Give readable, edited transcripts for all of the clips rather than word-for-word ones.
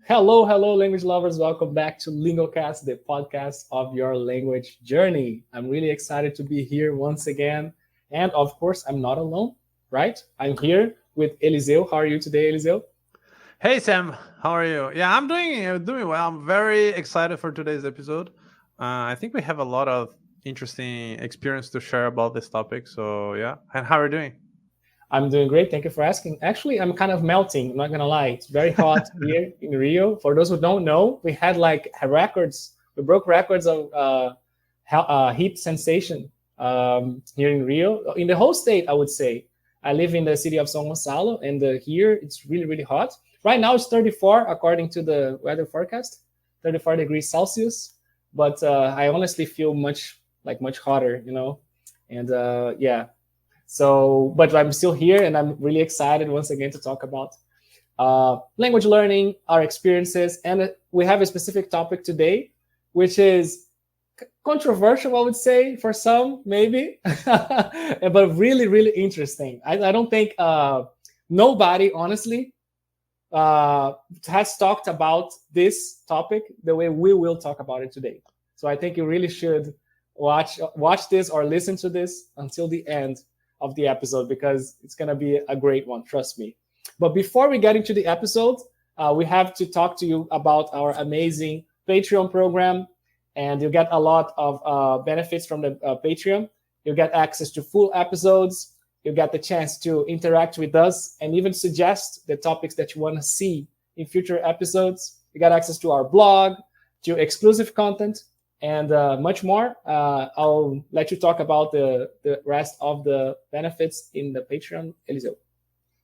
Hello, hello, language lovers. Welcome back to LingoCast, the podcast of your language journey. I'm really excited to be here once again. And of course, I'm not alone, right? I'm here with Eliseu. How are you today, Eliseu? Hey Sam, how are you? Yeah, I'm doing well. I'm very excited for today's episode. I think we have a lot of interesting experience to share about this topic. So yeah, and how are you doing? I'm doing great. Thank you for asking. Actually, I'm kind of melting. I'm not gonna lie. It's very hot here in Rio. For those who don't know, we had like records. We broke records of heat sensation here in Rio, in the whole state. I would say. I live in the city of São Gonçalo, and here it's really, really hot. Right now it's 34 according to the weather forecast, 34 degrees Celsius. But I honestly feel much hotter, And yeah, so, but I'm still here and I'm really excited once again to talk about language learning, our experiences. And we have a specific topic today, which is controversial, I would say, for some, maybe, but really, really interesting. I don't think nobody, honestly, has talked about this topic the way we will talk about it today. So I think you really should watch this or listen to this until the end of the episode because it's going to be a great one, trust me. But before we get into the episode, we have to talk to you about our amazing Patreon program, and you get a lot of benefits from the Patreon. You get access to full episodes. You get the chance to interact with us and even suggest the topics that you want to see in future episodes. You get access to our blog, to exclusive content, and much more. I'll let you talk about the rest of the benefits in the Patreon, Eliseu.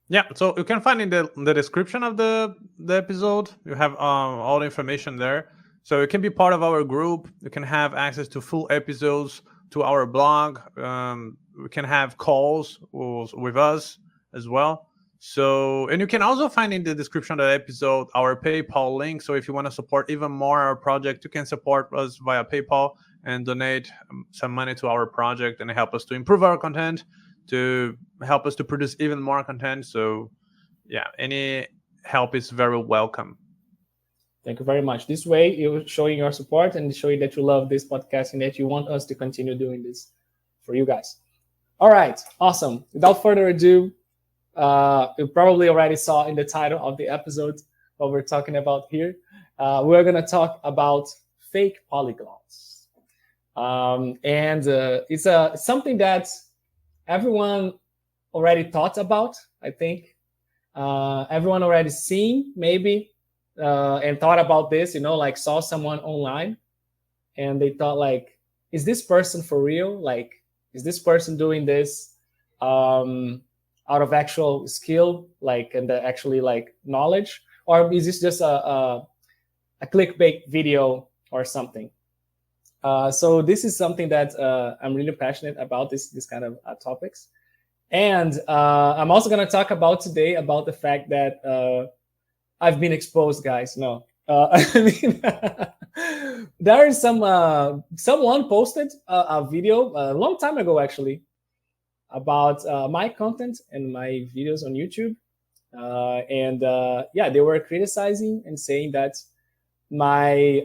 Yeah, so you can find in the description of the episode. You have all the information there. So you can be part of our group. You can have access to full episodes, to our blog. We can have calls with us as well. So, and you can also find in the description of the episode our PayPal link. So if you want to support even more our project, you can support us via PayPal and donate some money to our project and help us to improve our content, to help us to produce even more content. So yeah, any help is very welcome. Thank you very much. This way, you're showing your support and showing that you love this podcast and that you want us to continue doing this for you guys. All right, awesome. Without further ado, you probably already saw in the title of the episode what we're talking about here. We're going to talk about fake polyglots. And it's something that everyone already thought about, I think. Everyone already seen, maybe, and thought about this, like saw someone online and they thought like, is this person for real? Like, is this person doing this out of actual skill, like, and actually like knowledge? Or is this just a clickbait video or something? So this is something that I'm really passionate about, this kind of topics. And I'm also going to talk about today about the fact that I've been exposed, guys. No, I mean, there is someone posted a video a long time ago, actually, about my content and my videos on YouTube. Yeah, they were criticizing and saying that my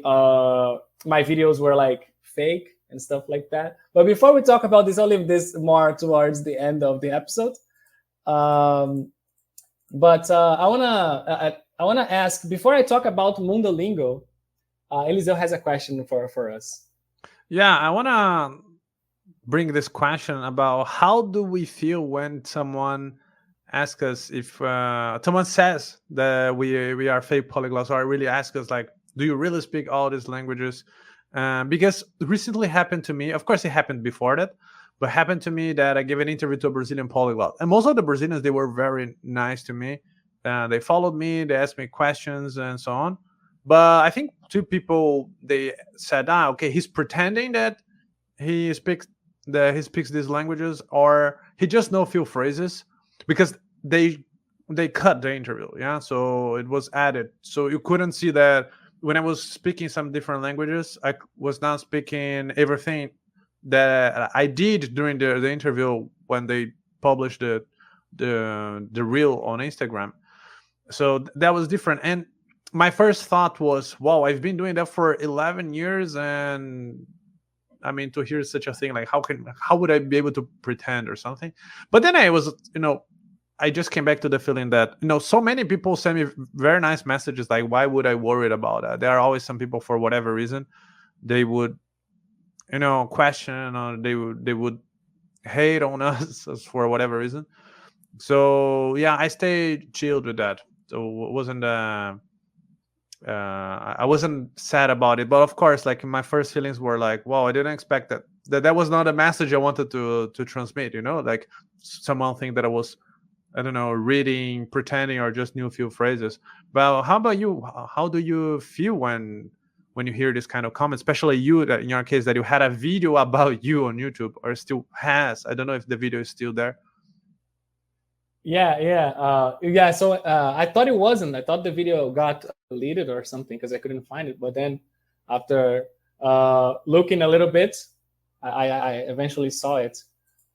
videos were like fake and stuff like that. But before we talk about this, I'll leave this more towards the end of the episode. But I wanna ask, before I talk about Mundolingo, Eliseu has a question for us. Yeah, I want to bring this question about how do we feel when someone asks us if someone says that we are fake polyglots, or really ask us like, do you really speak all these languages? Because recently happened to me. Of course, it happened before that, but happened to me that I gave an interview to a Brazilian polyglot, and most of the Brazilians, they were very nice to me. They followed me, they asked me questions and so on. But I think two people, they said, okay, he's pretending that he speaks these languages, or he just know few phrases, because they cut the interview. Yeah, so it was added, so you couldn't see that when I was speaking some different languages, I was not speaking everything that I did during the interview when they published the reel on Instagram. So that was different. And my first thought was, wow, I've been doing that for 11 years, and I mean, to hear such a thing, like how would I be able to pretend or something? But then I was, I just came back to the feeling that, so many people send me very nice messages, like, why would I worry about that? There are always some people, for whatever reason, they would, question, or they would hate on us for whatever reason. So yeah, I stayed chilled with that. So it wasn't I wasn't sad about it, but of course, like, my first feelings were like, wow, I didn't expect that was not a message I wanted to transmit. Like, someone think that I was, I don't know, reading, pretending, or just knew a few phrases. But how about you? How do you feel when you hear this kind of comment, especially you, that in your case, that you had a video about you on YouTube, or still has? I don't know if the video is still there. Yeah. So I thought it wasn't. I thought the video got deleted or something because I couldn't find it. But then after looking a little bit, I eventually saw it,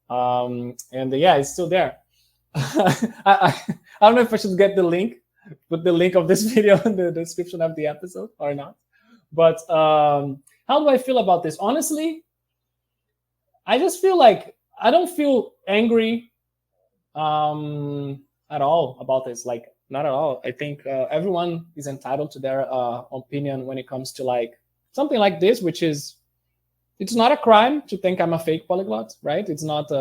and yeah, it's still there. I don't know if I should get the link, put the link of this video in the description of the episode or not. But how do I feel about this? Honestly, I just feel like I don't feel angry at all about this. Like, not at all. I think everyone is entitled to their opinion when it comes to like something like this, which is, it's not a crime to think I'm a fake polyglot, right? It's not.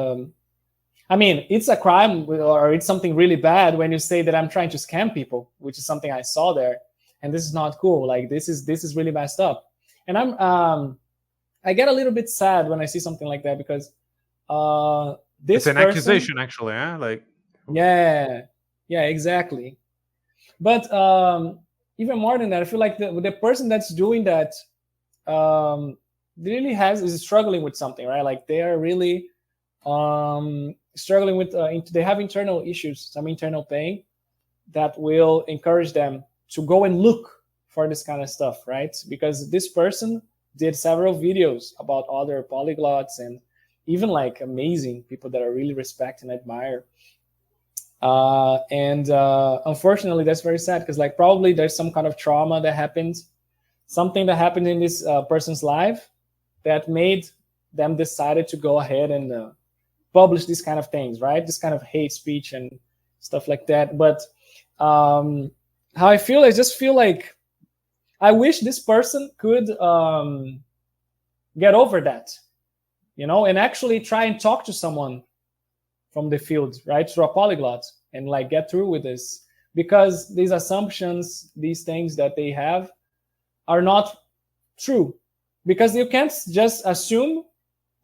I mean, it's a crime, or it's something really bad when you say that I'm trying to scam people, which is something I saw there, and this is not cool. Like, this is really messed up, and I get a little bit sad when I see something like that, because this It's an person, accusation, actually, huh? Like, yeah, exactly. But even more than that, I feel like the person that's doing that really is struggling with something, right? Like, they are really struggling with they have internal issues, some internal pain that will encourage them to go and look for this kind of stuff, right? Because this person did several videos about other polyglots, and even like amazing people that I really respect and admire. And unfortunately, that's very sad, because like probably there's some kind of trauma that happened, something that happened in this person's life that made them decided to go ahead and publish these kind of things, right? This kind of hate speech and stuff like that. But how I feel, I just feel like I wish this person could get over that, and actually try and talk to someone from the field, right? To a polyglot, and like get through with this, because these assumptions, these things that they have are not true, because you can't just assume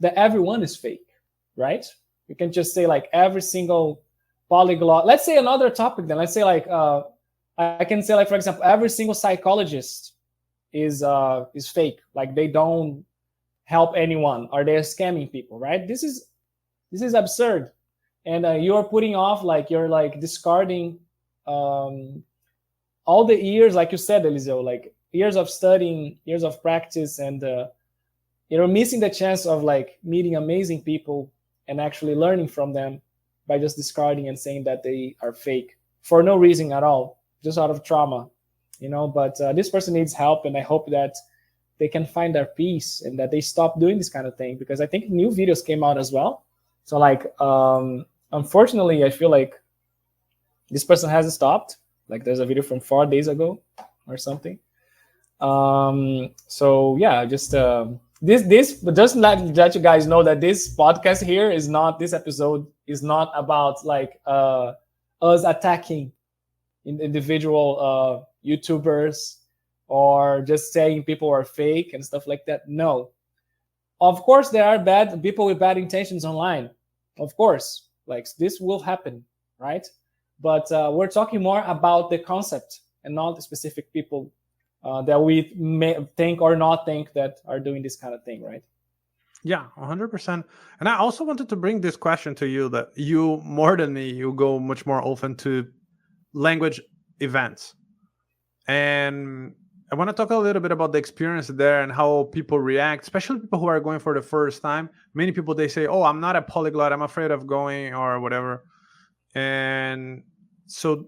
that everyone is fake, right? You can just say like every single polyglot. Let's say another topic then. Let's say like I can say like, for example, every single psychologist is fake. Like, they don't help anyone, or they're scamming people, right? This is absurd, and you're putting off, like, you're like discarding all the years, like you said, Eliseu, like years of studying, years of practice, and you're missing the chance of like meeting amazing people and actually learning from them by just discarding and saying that they are fake for no reason at all, just out of trauma, But this person needs help, and I hope that they can find their peace and that they stop doing this kind of thing, because I think new videos came out as well. So like, unfortunately, I feel like this person hasn't stopped. Like, there's a video from 4 days ago or something. So yeah, just but just let you guys know that this podcast here is not, this episode is not about like us attacking individual YouTubers, or just saying people are fake and stuff like that. No, of course there are bad people with bad intentions online, of course, like this will happen, right? But we're talking more about the concept and not the specific people that we may think or not think that are doing this kind of thing, right? yeah, 100%. And I also wanted to bring this question to you, that you, more than me, you go much more often to language events. And I want to talk a little bit about the experience there and how people react, especially people who are going for the first time. Many people, they say, oh, I'm not a polyglot, I'm afraid of going, or whatever. And so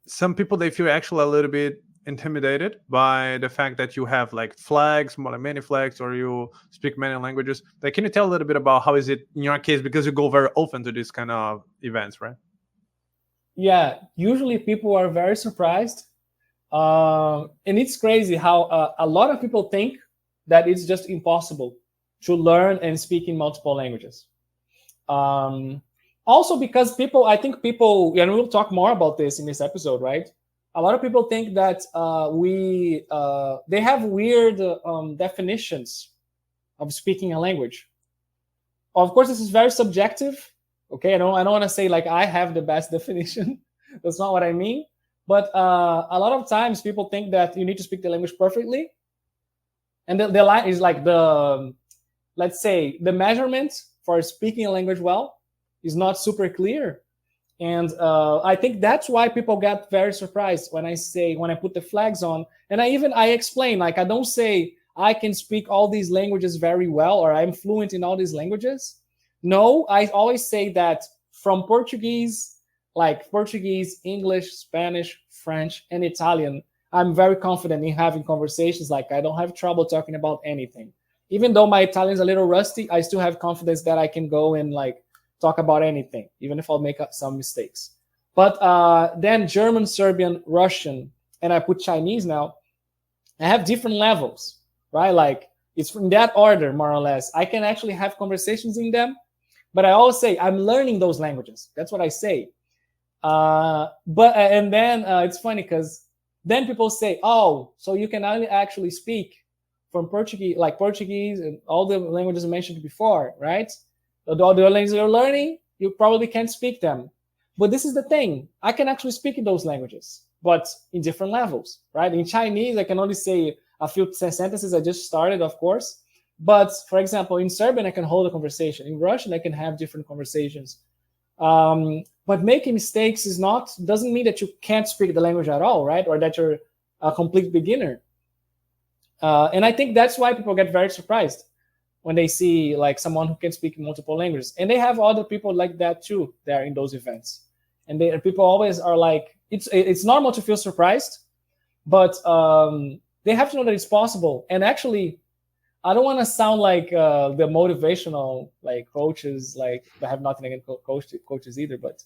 some people, they feel actually a little bit intimidated by the fact that you have like flags, more like many flags, or you speak many languages? Like, can you tell a little bit about how is it in your case, because you go very often to these kind of events, right? Yeah, usually people are very surprised. And it's crazy how a lot of people think that it's just impossible to learn and speak in multiple languages. Also because I think people, and we'll talk more about this in this episode, right? A lot of people think that they have weird definitions of speaking a language. Of course, this is very subjective. Okay, I don't want to say like I have the best definition. That's not what I mean. But a lot of times people think that you need to speak the language perfectly, and the line is like let's say the measurement for speaking a language well is not super clear. And I think that's why people get very surprised when I put the flags on. And I explain, like, I don't say I can speak all these languages very well or I'm fluent in all these languages. No, I always say that from Portuguese, English, Spanish, French, and Italian, I'm very confident in having conversations. Like, I don't have trouble talking about anything. Even though my Italian is a little rusty, I still have confidence that I can go and like talk about anything, even if I'll make some mistakes. But then German, Serbian, Russian, and I put Chinese now, I have different levels, right? Like, it's from that order, more or less. I can actually have conversations in them, but I always say I'm learning those languages. That's what I say. And then it's funny because then people say, oh, so you can only actually speak from Portuguese and all the languages I mentioned before, right? All the languages you're learning, you probably can't speak them. But this is the thing. I can actually speak in those languages, but in different levels, right? In Chinese, I can only say a few sentences. I just started, of course. But for example, in Serbian, I can hold a conversation. In Russian, I can have different conversations. But making mistakes doesn't mean that you can't speak the language at all, right? Or that you're a complete beginner. And I think that's why people get very surprised when they see like someone who can speak multiple languages. And they have other people like that too there in those events. And people always are like, it's normal to feel surprised, but they have to know that it's possible. And actually, I don't want to sound like the motivational like coaches, like I have nothing against coaches either, but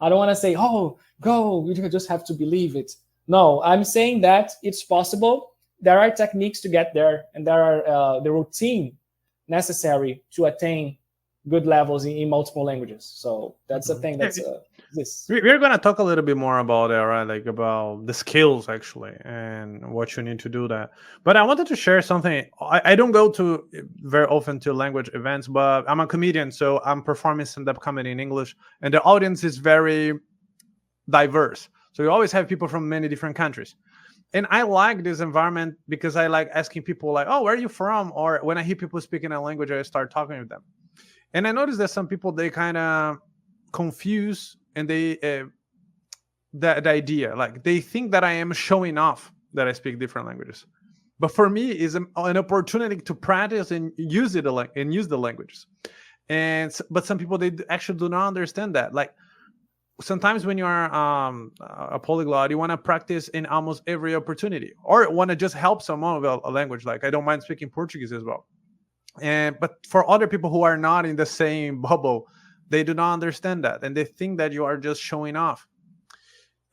I don't want to say, oh, go, you just have to believe it. No, I'm saying that it's possible. There are techniques to get there, and there are the routine necessary to attain good levels in multiple languages. So that's the thing. That's this. We're going to talk a little bit more about that, right? Like about the skills actually and what you need to do that. But I wanted to share something. I don't go to very often to language events, but I'm a comedian, so I'm performing stand-up comedy in English, and the audience is very diverse. So you always have people from many different countries. And I like this environment because I like asking people like, oh, where are you from? Or when I hear people speaking a language, I start talking with them. And I noticed that some people, they kind of confuse and they the idea, like they think that I am showing off that I speak different languages. But for me, it's an opportunity to practice and use the languages. But some people, they actually do not understand that. Like, sometimes when you are a polyglot, you want to practice in almost every opportunity, or want to just help someone with a language. Like, I don't mind speaking Portuguese as well. But for other people who are not in the same bubble, they do not understand that, and they think that you are just showing off.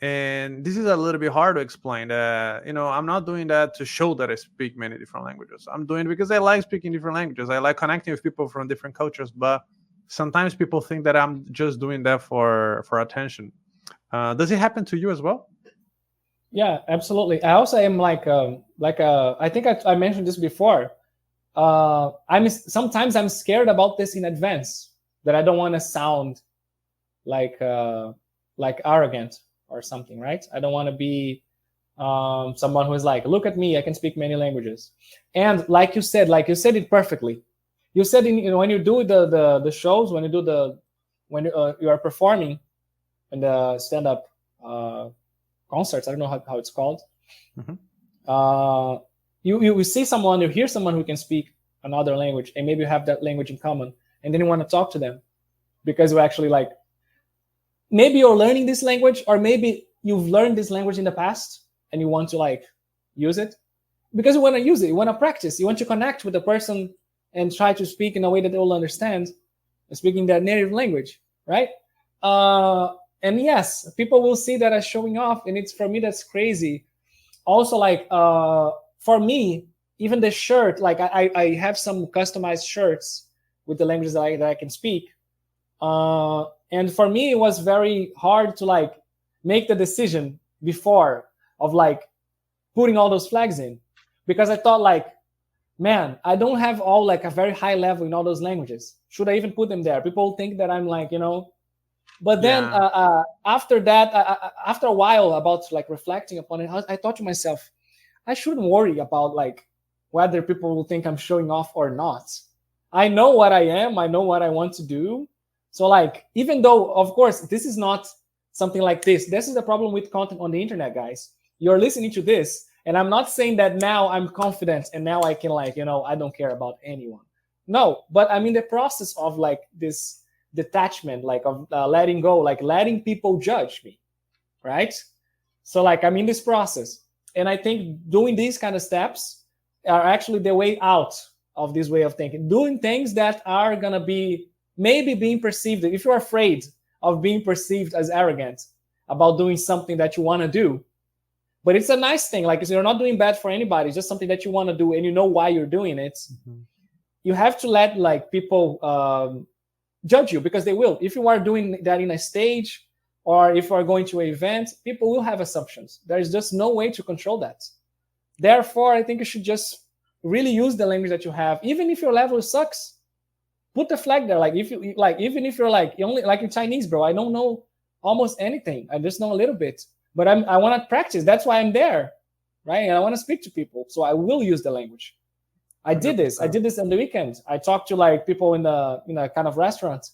And this is a little bit hard to explain. I'm not doing that to show that I speak many different languages. I'm doing it because I like speaking different languages. I like connecting with people from different cultures, but sometimes people think that I'm just doing that for attention. Does it happen to you as well? Yeah, absolutely. I also am I think I mentioned this before. Sometimes I'm scared about this in advance, that I don't want to sound like arrogant or something, right? I don't want to be someone who is like, look at me, I can speak many languages. And like you said it perfectly. You said when you do the shows, when you are performing in the stand-up concerts, I don't know how it's called. Mm-hmm. You see someone, you hear someone who can speak another language, and maybe you have that language in common, and then you want to talk to them because you actually maybe you're learning this language, or maybe you've learned this language in the past, and you want to like use it because you want to use it, you want to practice, you want to connect with the person and try to speak in a way that they will understand, speaking their native language, right? And yes, people will see that as showing off, and it's, for me, that's crazy. Also, like for me, even the shirt, like I have some customized shirts with the languages that I can speak, and for me it was very hard to like make the decision before of like putting all those flags in, because I thought like, man, I don't have all like a very high level in all those languages. Should I even put them there? People think that I'm like, But then after that, after a while, about like reflecting upon it, I thought to myself, I shouldn't worry about like whether people will think I'm showing off or not. I know what I am. I know what I want to do. So like, even though, of course, this is not something like this. This is the problem with content on the internet, guys. You're listening to this, and I'm not saying that now I'm confident and now I can like, I don't care about anyone. No, but I'm in the process of like this detachment, like of letting go, like letting people judge me, right? So like I'm in this process, and I think doing these kind of steps are actually the way out of this way of thinking, doing things that are gonna be maybe being perceived, if you're afraid of being perceived as arrogant about doing something that you want to do, but it's a nice thing, like you're not doing bad for anybody, it's just something that you want to do and you know why you're doing it. You have to let like people judge you, because they will. If you are doing that in a stage, or if you are going to an event, people will have assumptions. There is just no way to control that. Therefore, I think you should just really use the language that you have, even if your level sucks. Put the flag there. Like if you like, even if you're like only like in Chinese, bro, I don't know almost anything. I just know a little bit, but I want to practice. That's why I'm there, right? And I want to speak to people, so I will use the language. I did this on the weekend. I talked to like people in a kind of restaurant,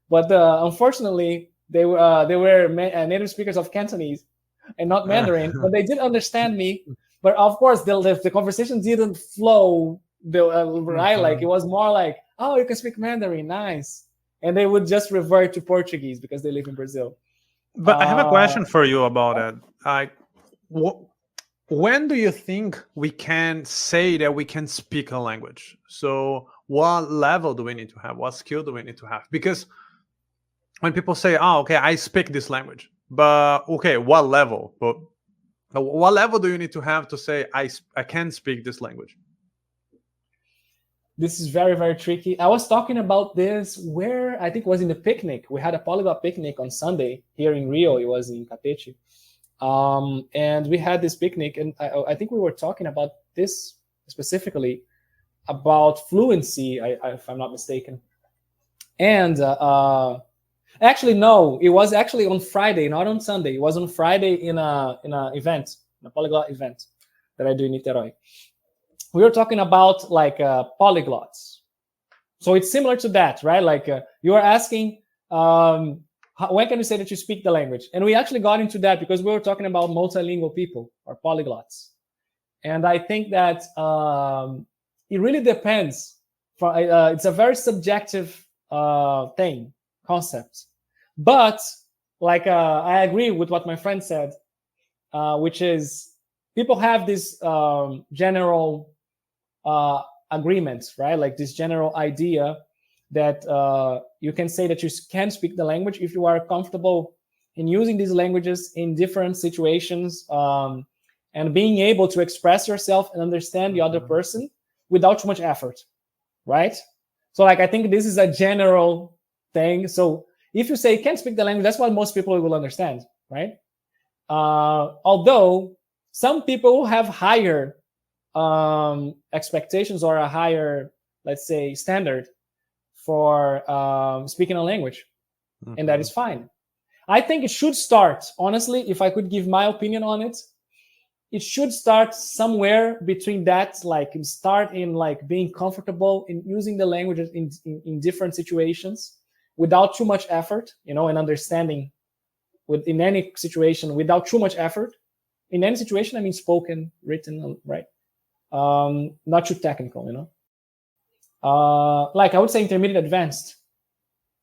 but unfortunately they were native speakers of Cantonese and not Mandarin, but they did understand me. But of course, the conversation didn't flow right. Like it was more like, oh, you can speak Mandarin, nice, and they would just revert to Portuguese because they live in Brazil. But I have a question for you about it. Like, when do you think we can say that we can speak a language? So what level do we need to have? What skill do we need to have? Because when people say, oh, okay, I speak this language, but okay, what level? But what level do you need to have to say, I can speak this language? This is very, very tricky. I was talking about this where I think it was in the picnic. We had a polyglot picnic on Sunday here in Rio. It was in Catete. And we had this picnic, and I think we were talking about this specifically, about fluency, if I'm not mistaken. And actually, no, it was actually on Friday, not on Sunday. It was on Friday in a event, a polyglot event that I do in Niterói. We were talking about like polyglots. So it's similar to that, right? Like you are asking, when can you say that you speak the language? And we actually got into that because we were talking about multilingual people or polyglots. And I think that it really depends. It's a very subjective concept. But like I agree with what my friend said, which is people have this general agreements, right? Like this general idea that you can say that you can speak the language if you are comfortable in using these languages in different situations, and being able to express yourself and understand the other person without too much effort, right? So like I think this is a general thing. So if you say you can't speak the language, that's what most people will understand, right? Although some people have higher expectations or a higher, let's say, standard for speaking a language, and that is fine. I think it should start, honestly, if I could give my opinion on it, it should start somewhere between that, like start in like being comfortable in using the languages in different situations without too much effort, and understanding in any situation without too much effort. In any situation, I mean spoken, written, right? Not too technical, like I would say intermediate advanced.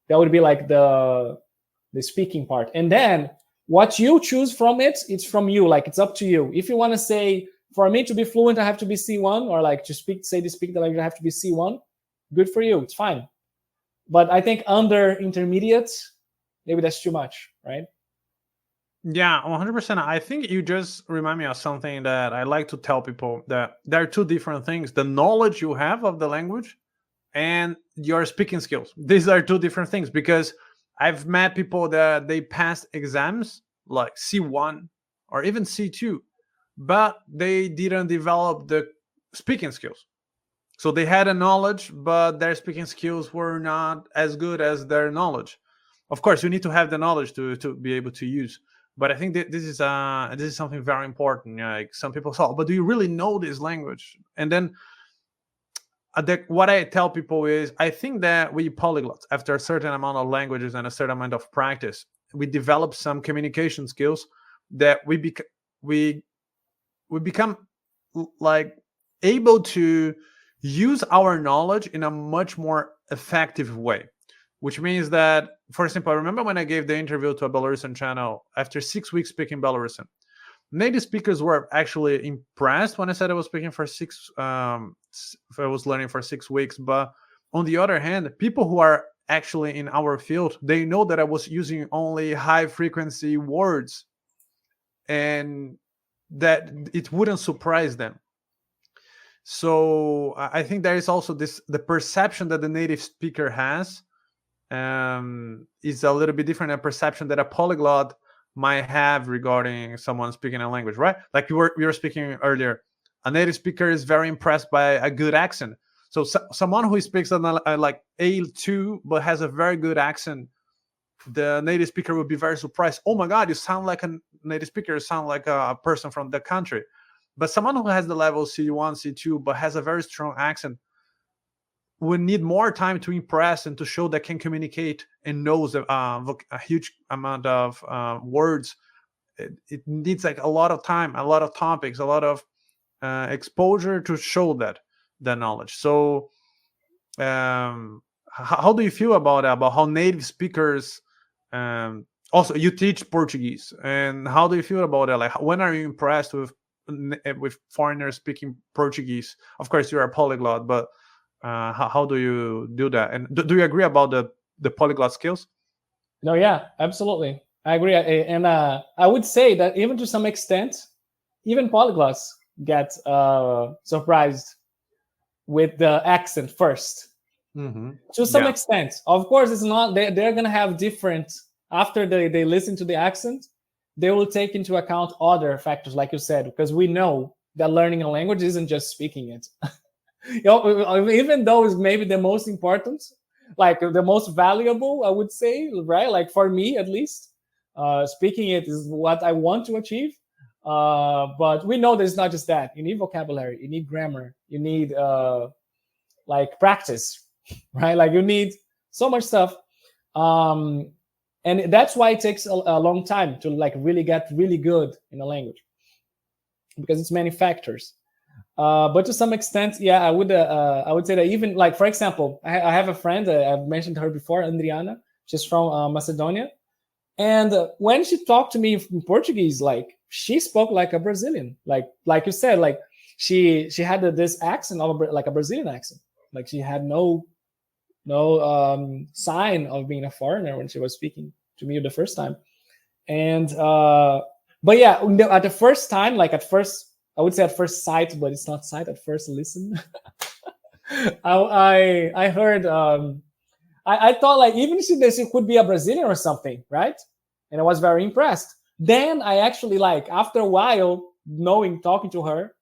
That would be like the speaking part. And then What you choose from it, it's from you. Like it's up to you. If you want to say, for me to be fluent, I have to be C1, or like to speak the language, I have to be C1. Good for you. It's fine. But I think under intermediate, maybe that's too much, right? Yeah, 100%. I think you just remind me of something that I like to tell people, that there are two different things: the knowledge you have of the language and your speaking skills. These are two different things, because I've met people that they passed exams like C1 or even C2, but they didn't develop the speaking skills. So they had a knowledge, but their speaking skills were not as good as their knowledge. Of course, you need to have the knowledge to be able to use. But I think that this is something very important. Like some people say, "Oh, but do you really know this language?" And then what I tell people is, I think that we polyglots, after a certain amount of languages and a certain amount of practice, we develop some communication skills that we become like able to use our knowledge in a much more effective way. Which means that, for example, I remember when I gave the interview to a Belarusian channel after 6 weeks speaking Belarusian. Native speakers were actually impressed when I said I was speaking for if I was learning for 6 weeks. But on the other hand, people who are actually in our field, they know that I was using only high frequency words, and that it wouldn't surprise them. So I think there is also the perception that the native speaker has is a little bit different than perception that a polyglot might have regarding someone speaking a language, right? Like we were speaking earlier, a native speaker is very impressed by a good accent. So someone who speaks like A2 but has a very good accent, the native speaker would be very surprised. Oh my God, you sound like a native speaker. You sound like a person from the country. But someone who has the level C1, C2, but has a very strong accent, we need more time to impress and to show that can communicate and knows a huge amount of words. It needs like a lot of time, a lot of topics, a lot of exposure to show that knowledge. So how do you feel about that, about how native speakers also you teach Portuguese, and how do you feel about that? Like, when are you impressed with foreigners speaking Portuguese? Of course you're a polyglot, but how do you do that? And do you agree about the polyglot skills? No, yeah, absolutely. I agree. And I would say that even to some extent, even polyglots get surprised with the accent first. Mm-hmm. To some extent. Of course, it's not, they're going to have different, after they listen to the accent, they will take into account other factors, like you said, because we know that learning a language isn't just speaking it. Even though it's maybe the most important, like the most valuable, I would say, right? Like for me, at least, speaking it is what I want to achieve. But we know that it's not just that. You need vocabulary, you need grammar, you need like practice, right? Like you need so much stuff. And that's why it takes a long time to like really get really good in a language, because it's many factors. But to some extent, yeah, I would say that even like, for example, I have a friend, I've mentioned her before, Adriana. She's from Macedonia, and when she talked to me in Portuguese, like she spoke like a Brazilian, like you said, like she had this accent of like a Brazilian accent, like she had no sign of being a foreigner when she was speaking to me the first time. And but yeah, at the first time, like at first, I would say at first sight, but it's not sight, at first listen. I heard I thought like even she could be a Brazilian or something, right? And I was very impressed. Then I actually, like, after a while talking to her,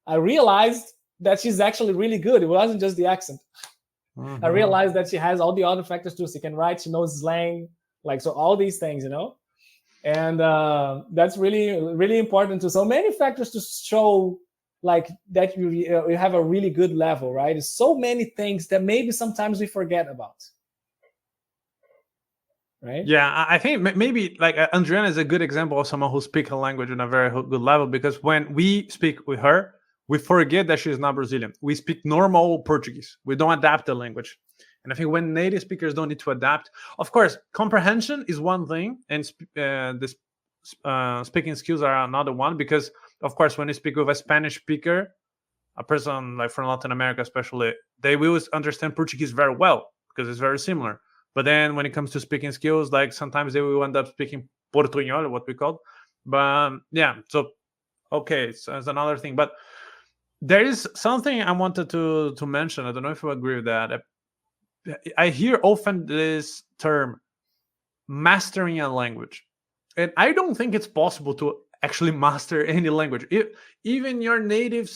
I realized that she's actually really good. It wasn't just the accent. Mm-hmm. I realized that she has all the other factors too. She can write, she knows slang, like, so all these things, you know. And that's really, really important too. So many factors to show like that you have a really good level, right? There's so many things that maybe sometimes we forget about. Right? Yeah, I think maybe like Adriana is a good example of someone who speaks a language on a very good level, because when we speak with her, we forget that she's not Brazilian. We speak normal Portuguese. We don't adapt the language. And I think when native speakers don't need to adapt, of course, comprehension is one thing, and speaking skills are another one, because of course when you speak with a Spanish speaker, a person like from Latin America especially, they will understand Portuguese very well because it's very similar. But then when it comes to speaking skills, like sometimes they will end up speaking Portuñol, what we call. But yeah, so okay, so that's another thing. But there is something I wanted to mention. I don't know if you agree with that. I hear often this term, mastering a language, and I don't think it's possible to actually master any language, even your native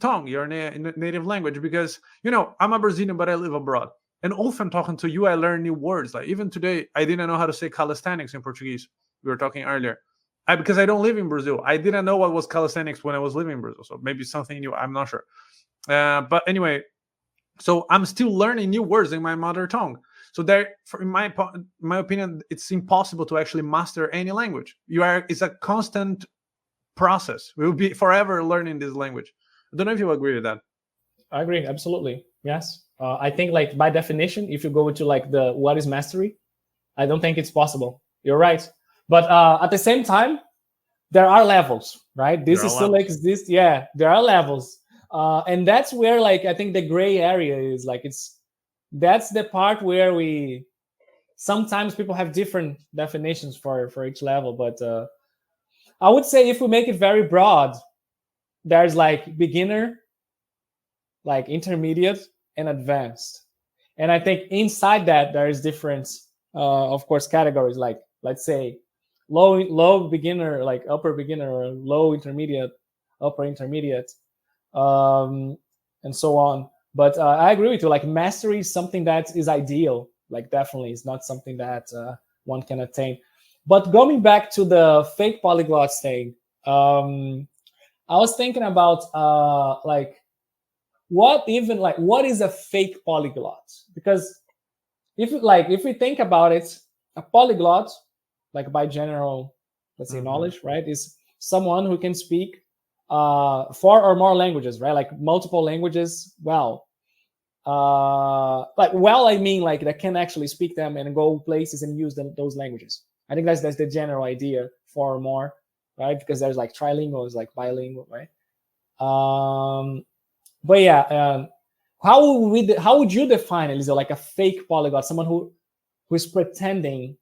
tongue, your native language. Because I'm a Brazilian, but I live abroad, and often talking to you, I learn new words. Like even today, I didn't know how to say calisthenics in Portuguese. We were talking earlier. Because I don't live in Brazil, I didn't know what was calisthenics when I was living in Brazil. So maybe something new, I'm not sure. But anyway, so I'm still learning new words in my mother tongue. So in my opinion, it's impossible to actually master any language. It's a constant process. We will be forever learning this language. I don't know if you agree with that. I agree, absolutely. Yes. I think like by definition, if you go to like the what is mastery, I don't think it's possible. You're right. But at the same time, there are levels, right? This is still exist. Yeah, there are levels. And that's where like I think the gray area is. Like that's the part where we sometimes people have different definitions for each level. But I would say if we make it very broad, there's like beginner, like intermediate, and advanced. And I think inside that there is different, of course, categories. Like let's say low beginner, like upper beginner, or low intermediate, upper intermediate, and so on. But I agree with you. Like mastery is something that is ideal. Like definitely, it's not something that one can attain. But going back to the fake polyglots thing, I was thinking about like what is a fake polyglot? Because if we think about it, a polyglot, like by general, let's say knowledge, right, is someone who can speak 4 or more languages, right? Like multiple languages. Well, I mean like that can actually speak them and go places and use those languages. I think that's the general idea, 4 or more, right? Because there's like trilingual, like bilingual, right? But yeah, how would you define, Eliseu, like a fake polyglot, someone who is pretending?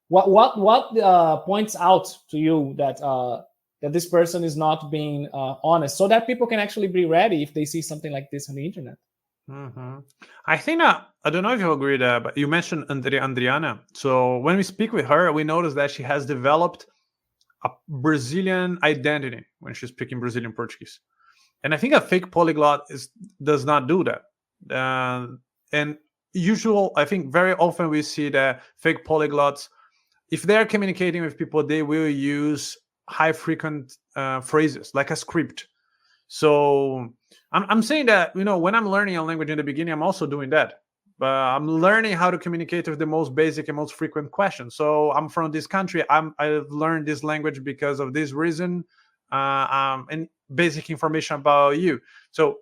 What points out to you that that this person is not being honest, so that people can actually be ready if they see something like this on the internet? I think I don't know if you agree that, but you mentioned Adriana. So when we speak with her, we notice that she has developed a Brazilian identity when she's speaking Brazilian Portuguese. And I think a fake polyglot does not do that. And I think very often we see that fake polyglots, if they're communicating with people, they will use high frequent phrases like a script. So I'm saying that, when I'm learning a language in the beginning, I'm also doing that. But I'm learning how to communicate with the most basic and most frequent questions. So I'm from this country. I've learned this language because of this reason, and basic information about you. So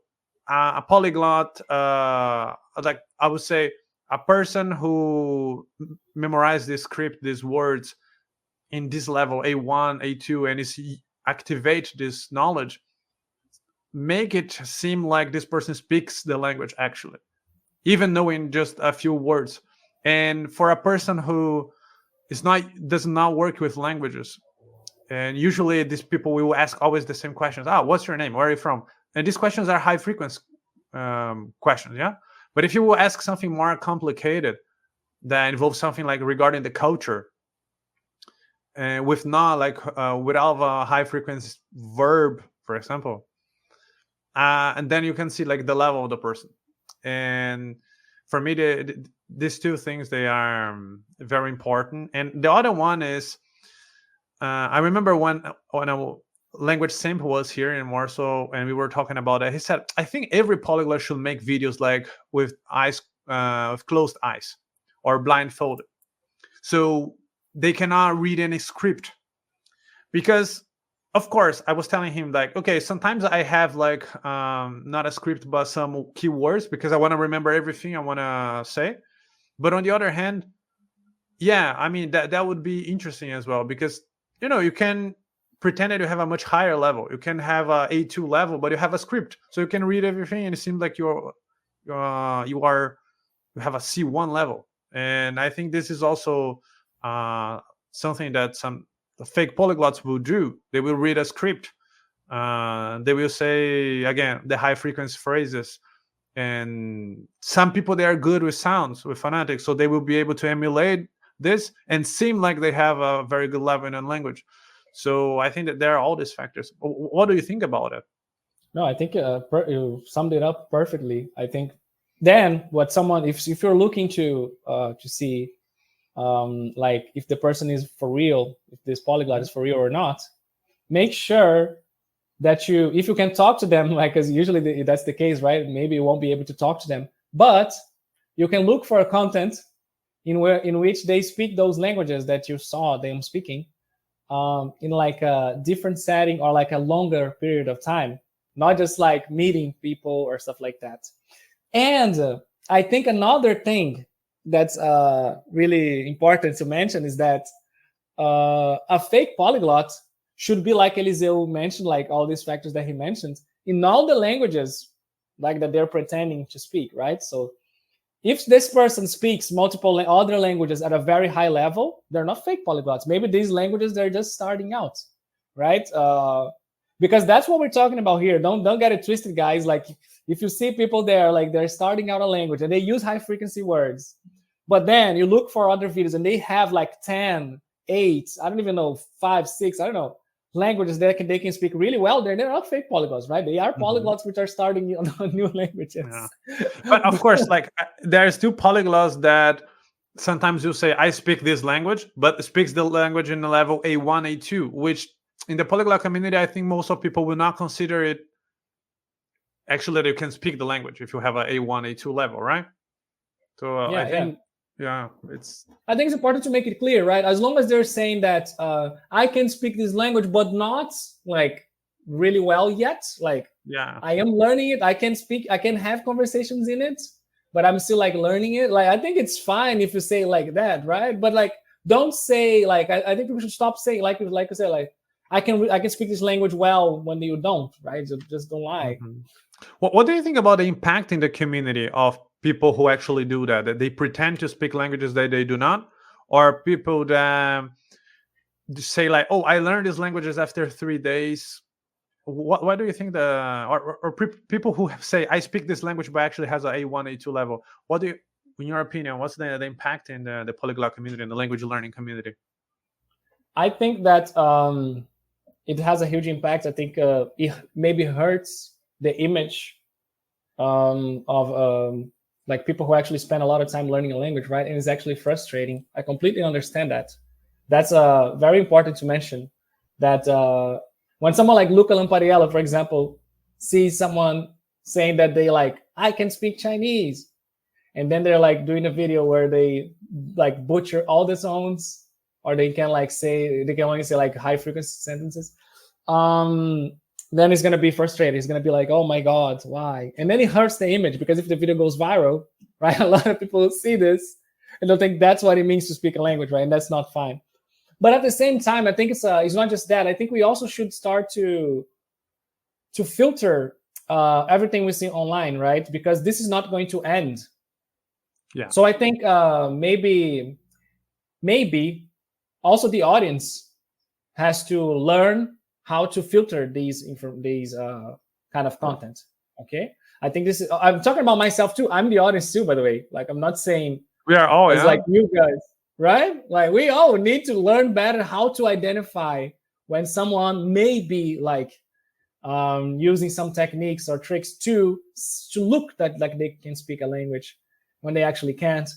a polyglot, like I would say, a person who memorized this script, these words in this level, A1, A2, and activate this knowledge, make it seem like this person speaks the language actually, even knowing just a few words. And for a person who does not work with languages, and usually these people will ask always the same questions. What's your name? Where are you from? And these questions are high frequency questions, yeah? But if you will ask something more complicated that involves something like regarding the culture, and with not like without a high frequency verb, for example, and then you can see like the level of the person. And for me, these two things, they are very important. And the other one is, I remember when a language sample was here in Warsaw, and we were talking about it. He said, I think every polyglot should make videos like with eyes, with closed eyes, or blindfolded, so they cannot read any script. Because of course I was telling him like, okay, sometimes I have like not a script but some keywords because I want to remember everything I want to say. But on the other hand, Yeah, I mean that would be interesting as well, because you can pretend that you have a much higher level. You can have a A2 level, but you have a script, so you can read everything, and it seems like you have a C1 level. And I think this is also something that some fake polyglots will do. They will read a script. They will say again the high frequency phrases, and some people, they are good with sounds, with phonetics, so they will be able to emulate this and seem like they have a very good level in a language. So I think that there are all these factors. What do you think about it? No, I think you summed it up perfectly. I think then what someone, if you're looking to see like if the person is for real, if this polyglot is for real or not, make sure that if you can talk to them, like, because usually that's the case, right? Maybe you won't be able to talk to them, but you can look for a content in which they speak those languages that you saw them speaking, in like a different setting or like a longer period of time, not just like meeting people or stuff like that. And I think another thing that's really important to mention is that a fake polyglot should be, like Eliseu mentioned, like all these factors that he mentioned, in all the languages like that they're pretending to speak, right? So if this person speaks multiple other languages at a very high level, they're not fake polyglots. Maybe these languages, they're just starting out, right? Because that's what we're talking about here. Don't get it twisted, guys. Like if you see people there, like they're starting out a language and they use high frequency words, but then you look for other videos and they have like 10, 8, I don't even know, 5, 6, I don't know, languages that they can speak really well. They're not fake polyglots, right? They are polyglots which are starting new languages. Yeah. But of course, like there's two polyglots that sometimes you say I speak this language, but speaks the language in the level A1, A2, which in the polyglot community, I think most of people will not consider it actually that you can speak the language if you have a A1, A2 level, right? So Yeah, I think it's I think it's important to make it clear, right? As long as they're saying that I can speak this language, but not like really well yet. Like I am learning it. I can speak. I can have conversations in it, but I'm still like learning it. Like I think it's fine if you say it like that, right? But like don't say like I think people should stop saying like you say like I can speak this language well when you don't, right? So just don't lie. Mm-hmm. What do you think about the impact in the community of people who actually do that they pretend to speak languages that they do not, or people that say like, oh, I learned these languages after 3 days? What do you think people who say I speak this language but actually has a A1, A2 level? What do you, in your opinion, what's the impact in the polyglot community and the language learning community? I think that it has a huge impact. I think it maybe hurts the image of like people who actually spend a lot of time learning a language, right? And it's actually frustrating. I completely understand that. That's very important to mention that when someone like Luca Lampariello, for example, sees someone saying that they like, I can speak Chinese, and then they're like doing a video where they like butcher all the sounds, or they can only say like high frequency sentences. Then he's going to be frustrated. He's going to be like, oh my God, why? And then it hurts the image, because if the video goes viral, right, a lot of people see this and they'll think that's what it means to speak a language, right? And that's not fine. But at the same time, I think it's not just that. I think we also should start to filter everything we see online, right? Because this is not going to end. Yeah. So I think maybe also the audience has to learn how to filter these kind of content. Okay, I think this is. I'm talking about myself too. I'm the audience too, by the way. Like I'm not saying we are all like you guys, right? Like we all need to learn better how to identify when someone may be like using some techniques or tricks to look that like they can speak a language when they actually can't.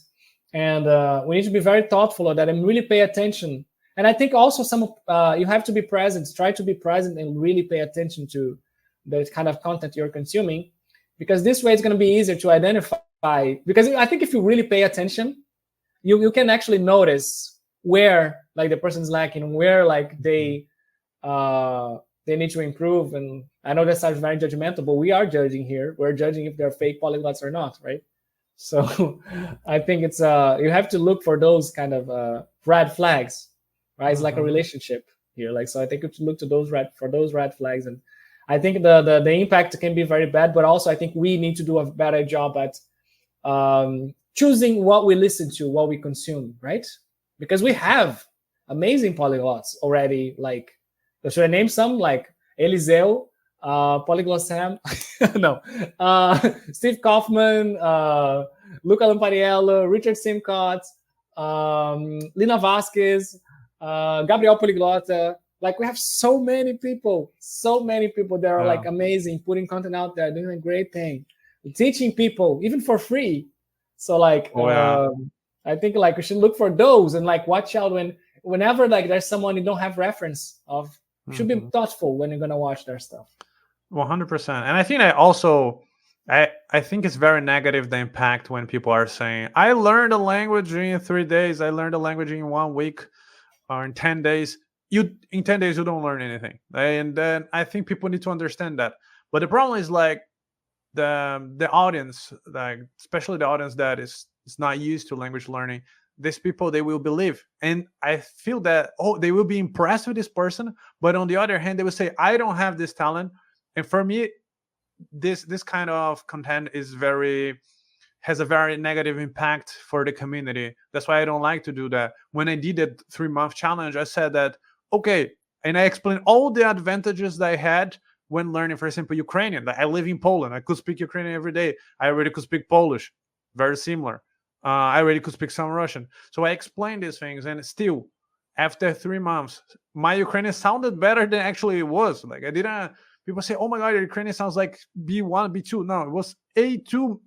And we need to be very thoughtful of that and really pay attention. And I think also you have to be present, try to be present and really pay attention to the kind of content you're consuming, because this way it's going to be easier to identify. Because I think if you really pay attention, you can actually notice where like the person's lacking, where like they need to improve. And I know that sounds very judgmental, but we are judging here. We're judging if they're fake polyglots or not, right? So I think it's you have to look for those kind of red flags, right? It's like a Mhm. relationship here. Like, so I think you have to look to those red flags. And I think the impact can be very bad, but also I think we need to do a better job at choosing what we listen to, what we consume, right? Because we have amazing polyglots already. Like, should I name some? Like Eliseu, Polyglosam, no, Steve Kaufman, Luca Lampariello, Richard Simcott, Lina Vasquez, Gabriel Polyglotta. Like, we have so many people that are Yeah. like amazing, putting content out there, doing a great thing, teaching people even for free. So like, Oh yeah. I think like we should look for those and like watch out whenever like there's someone you don't have reference of. You should be Mhm. thoughtful when you're gonna watch their stuff. 100%. And I think I also, I think it's very negative the impact when people are saying, I learned a language in 3 days, I learned a language in 1 week or in 10 days. You in 10 days you don't learn anything. And then I think people need to understand that. But the problem is like the audience, like especially the audience that is not used to language learning, these people they will believe. And I feel that they will be impressed with this person, but on the other hand, they will say, I don't have this talent. And for me, this kind of content is very has a very negative impact for the community. That's why I don't like to do that. When I did that 3-month challenge, I said that okay, and I explained all the advantages that I had when learning, for example, Ukrainian. Like, I live in Poland, I could speak Ukrainian every day. I already could speak Polish, very similar. I already could speak some Russian. So I explained these things, and still, after 3 months, my Ukrainian sounded better than actually it was. Like I didn't. People say, "Oh my God, your Ukrainian sounds like B1, B2." No, it was A2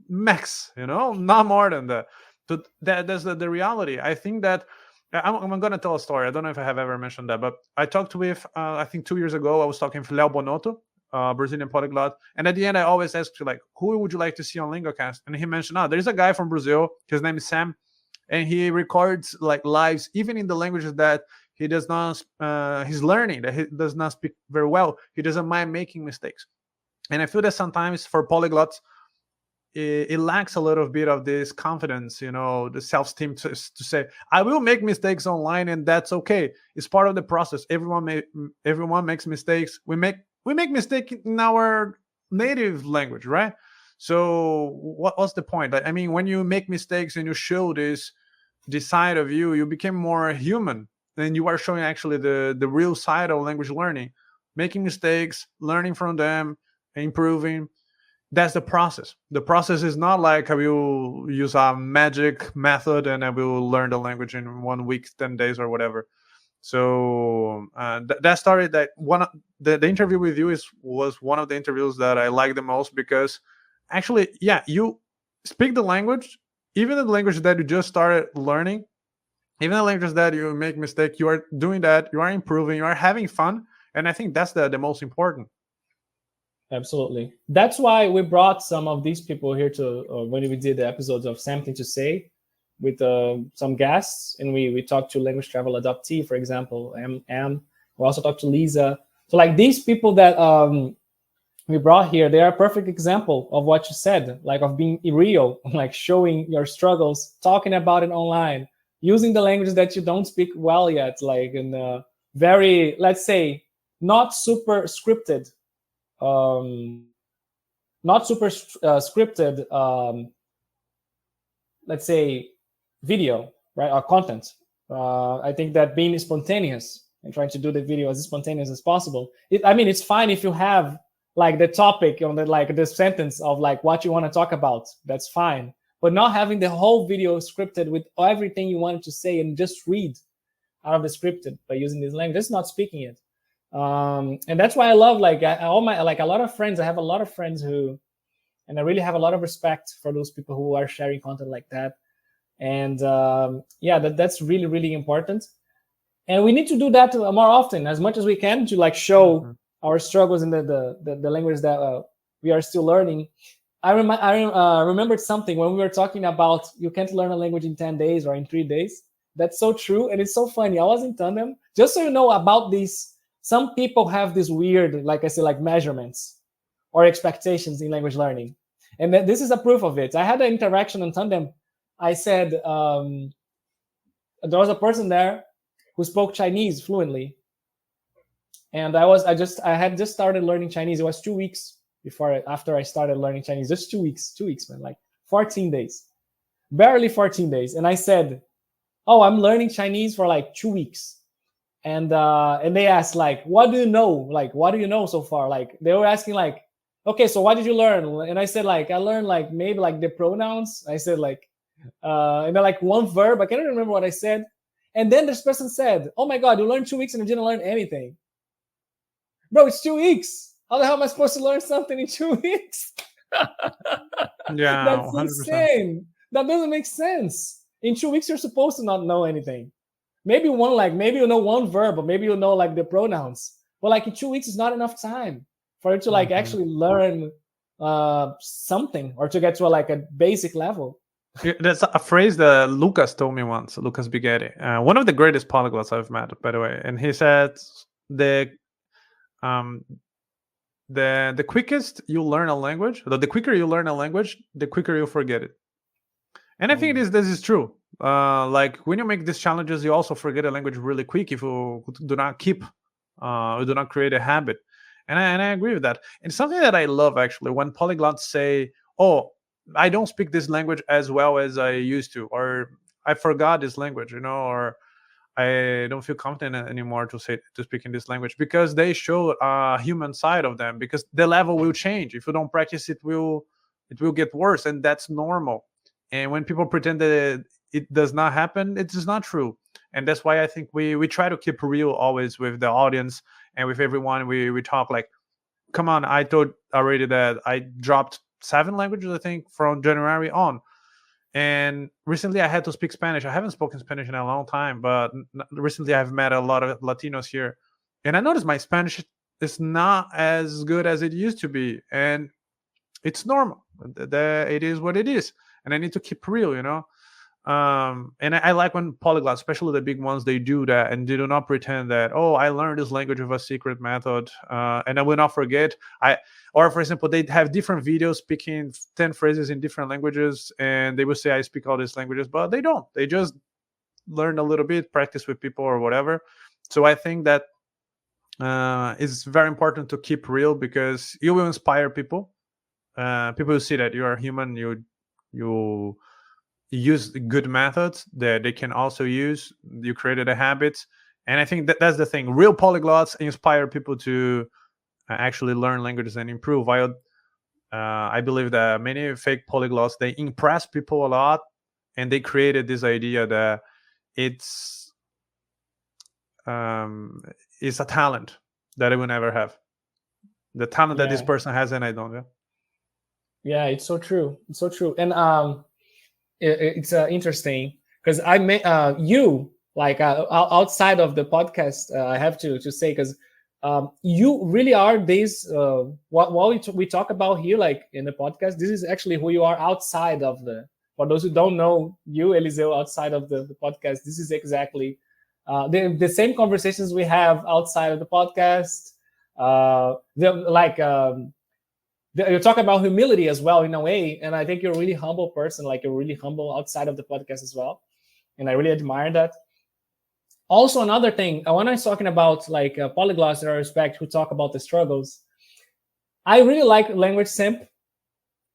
max, not more than that. So that's the reality. I think that I'm going to tell a story. I don't know if I have ever mentioned that, but I talked with, I think 2 years ago, I was talking with Léo Bonotto, Brazilian polyglot. And at the end, I always ask you, like, who would you like to see on LingoCast? And he mentioned, there's a guy from Brazil. His name is Sam. And he records like lives, even in the languages that he does not, he's learning, that he does not speak very well. He doesn't mind making mistakes. And I feel that sometimes for polyglots, it lacks a little bit of this confidence, the self-esteem to say, I will make mistakes online, and that's okay. It's part of the process. Everyone makes mistakes. We make mistake in our native language, right? So what's the point? I mean, when you make mistakes and you show this side of you became more human, and you are showing actually the real side of language learning, making mistakes, learning from them, improving. That's the process. The process is not like I will use a magic method and I will learn the language in 1 week, 10 days, or whatever. So that started that the interview with you was one of the interviews that I like the most, because actually, yeah, you speak the language, even the language that you just started learning, even the language that you make mistake, you are doing that, you are improving, you are having fun. And I think that's the most important. Absolutely. That's why we brought some of these people here to when we did the episodes of Something to Say with some guests, and we talked to language travel adoptee, for example, M. We also talked to Lisa. So like these people that we brought here, they are a perfect example of what you said, like of being real, like showing your struggles, talking about it online, using the language that you don't speak well yet, like in very, let's say, not super scripted, um, not super scripted, let's say, video, right, or content. I think that being spontaneous and trying to do the video as spontaneous as possible. I mean, it's fine if you have like the topic on the like the sentence of like what you want to talk about. That's fine, but not having the whole video scripted with everything you wanted to say and just read out of the scripted by using this language. That's not speaking it. And that's why I love like all my like a lot of friends. I have a lot of friends who, and I really have a lot of respect for those people who are sharing content like that. And yeah, that's really really important. And we need to do that more often, as much as we can, to like show Mhm. our struggles in the language that we are still learning. I remembered something when we were talking about you can't learn a language in 10 days or in 3 days. That's so true. And it's so funny. I was in tandem. Just so you know about this, some people have this weird, like I say, like measurements or expectations in language learning. And this is a proof of it. I had an interaction on Tandem. I said there was a person there who spoke Chinese fluently, and I had just started learning Chinese. It was 2 weeks after I started learning Chinese. Just 2 weeks, man, like 14 days, barely 14 days. And I said, "Oh, I'm learning Chinese for like 2 weeks." And they asked, like, "What do you know? Like, what do you know so far?" Like, they were asking, like, "Okay, so what did you learn?" And I said, like, I learned like maybe like the pronouns. I said like, and then like one verb. I can't remember what I said. And then this person said, "Oh my God, you learned 2 weeks and you didn't learn anything." Bro, it's 2 weeks. How the hell am I supposed to learn something in 2 weeks? Yeah, That's 100%. insane. That doesn't make sense. In 2 weeks, you're supposed to not know anything. Maybe maybe you know one verb, or maybe you know like the pronouns. But like in 2 weeks is not enough time for you to like actually learn something, or to get to like a basic level. Yeah, that's a phrase that Lucas told me once. Lucas Bighetti, one of the greatest polyglots I've met, by the way. And he said the um, the quickest you learn a language, the quicker you learn a language, the quicker you forget it. And I think this is true. Like when you make these challenges, you also forget a language really quick if you do not do not create a habit. And I agree with that. And something that I love actually when polyglots say, "Oh, I don't speak this language as well as I used to," or "I forgot this language," or "I don't feel confident anymore to speak in this language," because they show a human side of them. Because the level will change if you don't practice, it will get worse, and that's normal. And when people pretend that it does not happen, it is not true. And that's why I think we try to keep real always with the audience and with everyone. We talk like, come on, I told already that I dropped 7 languages, I think, from January on. And recently I had to speak Spanish. I haven't spoken Spanish in a long time, but recently I've met a lot of Latinos here. And I noticed my Spanish is not as good as it used to be. And it's normal. It is what it is. And I need to keep real. And I like when polyglots, especially the big ones, they do that, and they do not pretend that, "Oh, I learned this language with a secret method, and I will not forget." Or for example, they have different videos speaking 10 phrases in different languages, and they will say, "I speak all these languages," but they don't. They just learn a little bit, practice with people or whatever. So I think that it's very important to keep real, because you will inspire people. People will see that you are human. You use good methods that they can also use. You created a habit, and I think that's the thing. Real polyglots inspire people to actually learn languages and improve. While I believe that many fake polyglots, they impress people a lot, and they created this idea that it's it's a talent that I will never have. The talent that this person has, and I don't. Yeah, it's so true. It's so true. And it's interesting because I met you like outside of the podcast. I have to say, because you really are this what we talk about here, like in the podcast. This is actually who you are outside of the. For those who don't know you, Eliseu, outside of the podcast, this is exactly the same conversations we have outside of the podcast. You talk about humility as well in a way, and I think you're a really humble person. Like, you're really humble outside of the podcast as well, and I really admire that. Also, another thing, when I was talking about like polyglots that I respect who talk about the struggles, I really like Language Simp,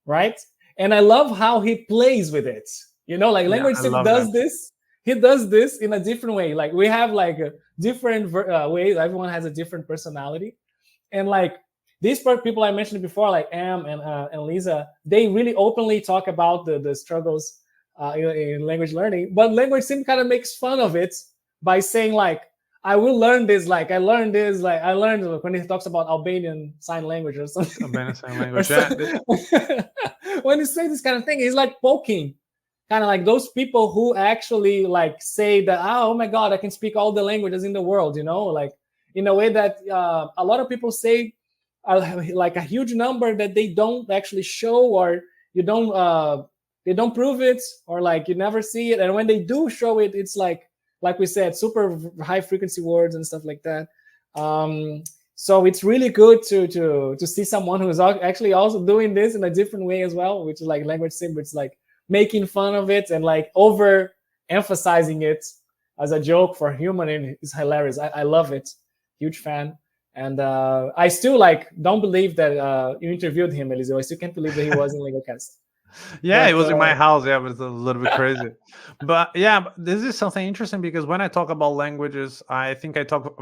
right? And I love how he plays with it. Like Language Simp does this. He does this in a different way. Like, we have like different ways. Everyone has a different personality, and like these people I mentioned before, like Am and Lisa, they really openly talk about the struggles in language learning. But Language Simp kind of makes fun of it by saying like, "I will learn this. Like, I learned this. Like, I learned," when he talks about Albanian sign language or something. Albanian sign language. When he says this kind of thing, he's like poking, kind of like those people who actually like say that, "Oh my God, I can speak all the languages in the world," like in a way that a lot of people say, like a huge number that they don't actually show, or they don't prove it, or like you never see it. And when they do show it, it's like we said, super high frequency words and stuff like that. So it's really good to see someone who's actually also doing this in a different way as well, which is like language sim, which is like making fun of it and like over emphasizing it as a joke for human, and it's hilarious. I love it. Huge fan. And I still like don't believe that you interviewed him, Eliseu. I still can't believe that he was in LingoCast. Yeah, But it was in my house. Yeah, it was a little bit crazy. But yeah, this is something interesting because when I talk about languages, I think I talk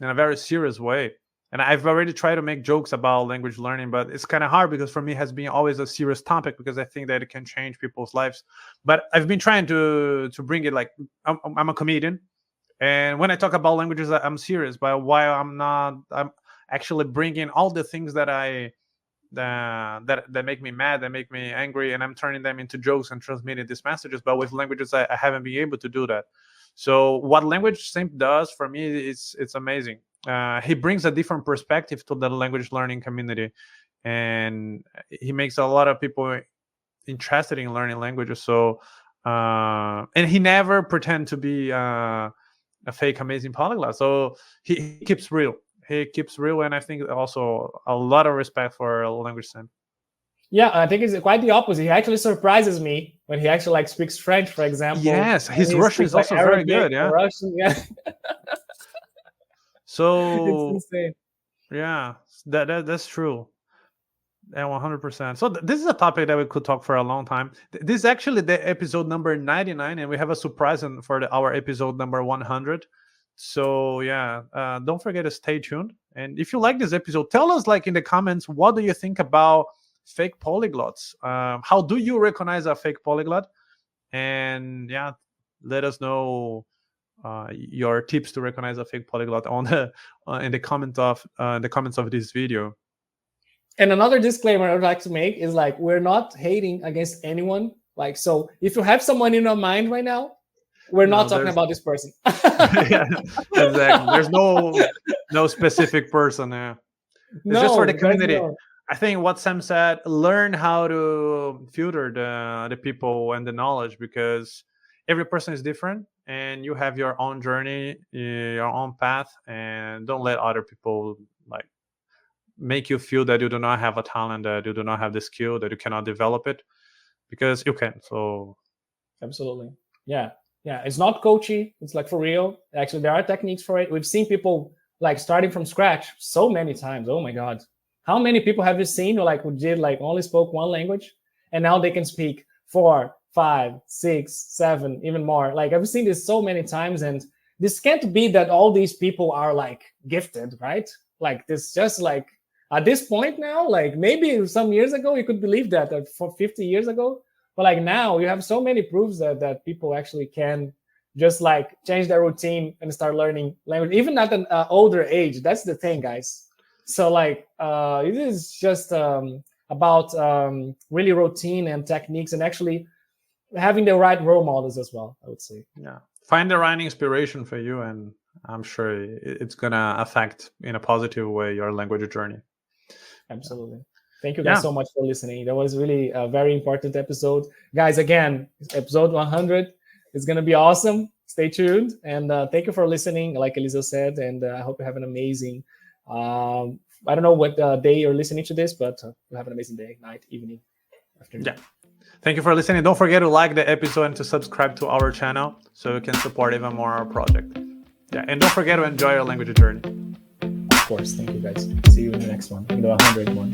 in a very serious way. And I've already tried to make jokes about language learning, but it's kind of hard because for me it has been always a serious topic because I think that it can change people's lives. But I've been trying to bring it like I'm a comedian, and when I talk about languages, I'm serious. But while I'm not, I'm actually bringing all the things that that make me mad, that make me angry, and I'm turning them into jokes and transmitting these messages. But with languages, I haven't been able to do that. So what language simp does for me is it's amazing. He brings a different perspective to the language learning community, and he makes a lot of people interested in learning languages. So and he never pretend to be a fake amazing polyglot. So he keeps real. He keeps real, and I think also a lot of respect for language sim. yeah, I think it's quite the opposite. He actually surprises me when he actually like speaks French, for example. Yes, his He Russian speaks, is like, also very Arabic good. or Yeah. Russian. Yeah, it's So insane. yeah, that's true. Yeah, 100%. So this is a topic that we could talk for a long time. This is actually the episode number 99, and we have a surprise for our episode number 100. So yeah, don't forget to stay tuned. And if you like this episode, tell us like in the comments, what do you think about fake polyglots? How do you recognize a fake polyglot? And yeah, let us know your tips to recognize a fake polyglot on the in the comments of this video. And another disclaimer I would like to make is like we're not hating against anyone. Like, so if you have someone in your mind right now, we're No, not talking there's about this person. yeah, exactly. There's no specific person. Yeah. It's just for the No, there's community. no. I think what Sam said, learn how to filter the people and the knowledge because every person is different and you have your own journey, your own path, and don't let other people like make you feel that you do not have a talent, that you do not have the skill, that you cannot develop it because you can. So Absolutely. Yeah. Yeah. It's not coachy. It's like for real. Actually, there are techniques for it. We've seen people like starting from scratch so many times. Oh my God. How many people have you seen who did like only spoke one language and now they can speak 4, 5, 6, 7, even more? Like I've seen this so many times, and this can't be that all these people are like gifted, right? Like this just like at this point now, like maybe some years ago you could believe that for 50 years ago. But like now you have so many proofs that people actually can just like change their routine and start learning language, even at an older age. That's the thing, guys. So like it is just about really routine and techniques and actually having the right role models as well, I would say. yeah, find the right inspiration for you, and I'm sure it's gonna affect in a positive way your language journey. Absolutely. Thank you guys so much for listening. That was really a very important episode. Guys, again, episode 100 is going to be awesome. Stay tuned. And thank you for listening, like Eliseu said. And I hope you have an amazing, I don't know what day you're listening to this, but you have an amazing day, night, evening, afternoon. Yeah. Thank you for listening. Don't forget to like the episode and to subscribe to our channel so you can support even more our project. Yeah. And don't forget to enjoy your language journey. Of course. Thank you, guys. See you in the next one, in the 100 one.